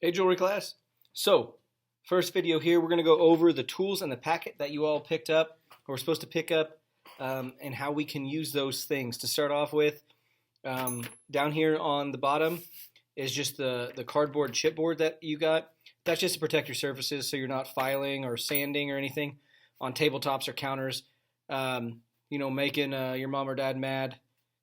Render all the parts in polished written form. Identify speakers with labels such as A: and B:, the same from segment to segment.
A: Hey jewelry class. So, first video here, we're going to go over the tools in the packet that you all picked up, or were supposed to pick up, and how we can use those things. To start off with, down here on the bottom is just the cardboard chipboard that you got. That's just to protect your surfaces so you're not filing or sanding or anything on tabletops or counters, making your mom or dad mad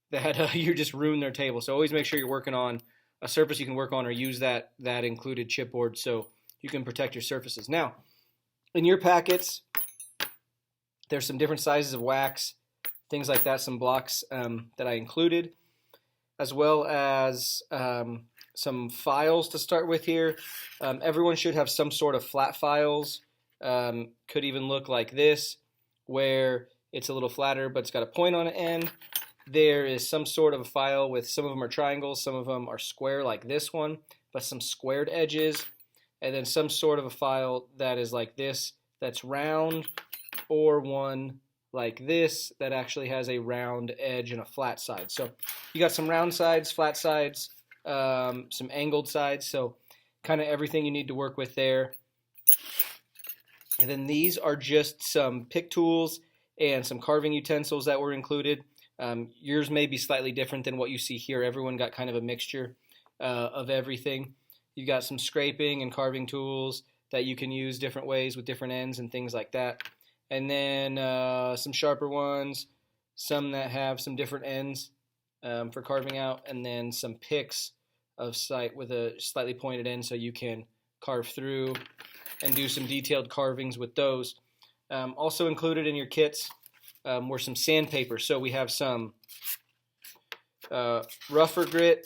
A: that you just ruined their table. So always make sure you're working on a surface you can work on, or use that included chipboard so you can protect your surfaces. Now, in your packets, there's some different sizes of wax, things like that, some blocks that I included, as well as some files to start with here. Everyone should have some sort of flat files. Could even look like this, where it's a little flatter, but it's got a point on the end. There is some sort of a file with, some of them are triangles, some of them are square like this one, but some squared edges, and then some sort of a file that is like this, that's round, or one like this that actually has a round edge and a flat side. So you got some round sides, flat sides, some angled sides, so kind of everything you need to work with there. And then these are just some pick tools and some carving utensils that were included. Yours may be slightly different than what you see here. Everyone got kind of a mixture of everything. You got some scraping and carving tools that you can use different ways with different ends and things like that. And then some sharper ones, some that have some different ends for carving out, and then some picks of sight with a slightly pointed end so you can carve through and do some detailed carvings with those. Also included in your kits were some sandpaper. So we have some rougher grit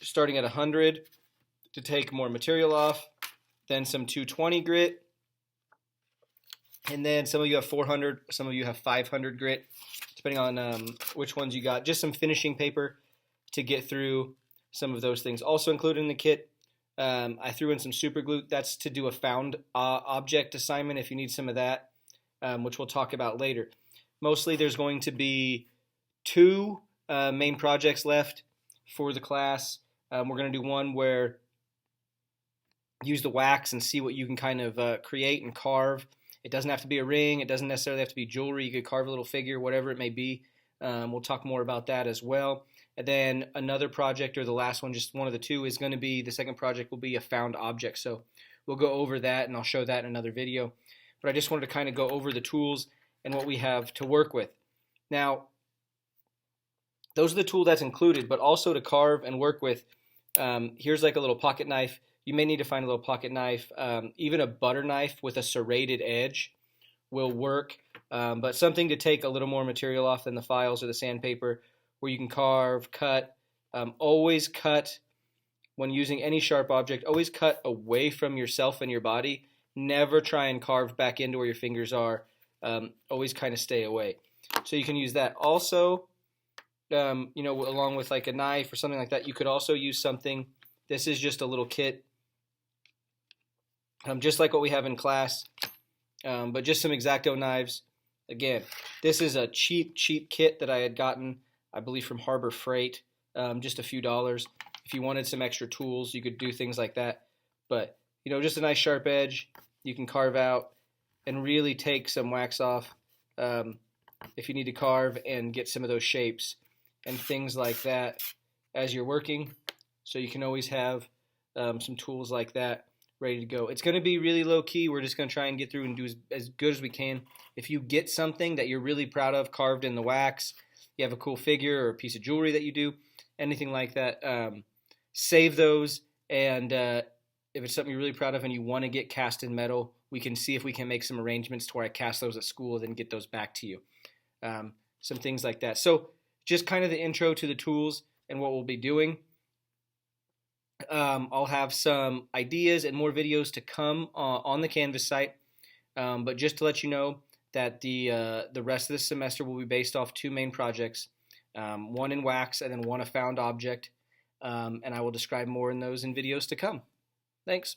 A: starting at 100 to take more material off, then some 220 grit, and then some of you have 400, some of you have 500 grit, depending on which ones you got. Just some finishing paper to get through some of those things. Also included in the kit, I threw in some super glue. That's to do a found object assignment if you need some of that, which we'll talk about later. Mostly there's going to be two main projects left for the class. We're going to do one where use the wax and see what you can kind of create and carve. It doesn't have to be a ring. It doesn't necessarily have to be jewelry. You could carve a little figure, whatever it may be. We'll talk more about that as well. And then another project, or the last one, just one of the two, is going to be, the second project will be a found object. So we'll go over that, and I'll show that in another video. But I just wanted to kind of go over the tools and what we have to work with. Now, those are the tools that's included, but also to carve and work with. Here's like a little pocket knife. You may need to find a little pocket knife. Even a butter knife with a serrated edge will work, but something to take a little more material off than the files or the sandpaper, where you can carve, cut. Always cut, when using any sharp object, always cut away from yourself and your body. Never try and carve back into where your fingers are. Always kind of stay away. So you can use that. Also, along with like a knife or something like that, you could also use something. This is just a little kit, just like what we have in class, but just some X-Acto knives. Again, this is a cheap kit that I had gotten, I believe, from Harbor Freight, just a few dollars. If you wanted some extra tools, you could do things like that. But, just a nice sharp edge you can carve out and really take some wax off if you need to carve and get some of those shapes and things like that as you're working. So you can always have some tools like that ready to go. It's going to be really low key. We're just going to try and get through and do as good as we can. If you get something that you're really proud of carved in the wax, you have a cool figure or a piece of jewelry that you do, anything like that, save those. And if it's something you're really proud of and you want to get cast in metal, we can see if we can make some arrangements to where I cast those at school and then get those back to you. Some things like that. So just kind of the intro to the tools and what we'll be doing. I'll have some ideas and more videos to come on the Canvas site. But just to let you know that the rest of this semester will be based off two main projects, one in wax and then one a found object. And I will describe more in those in videos to come. Thanks.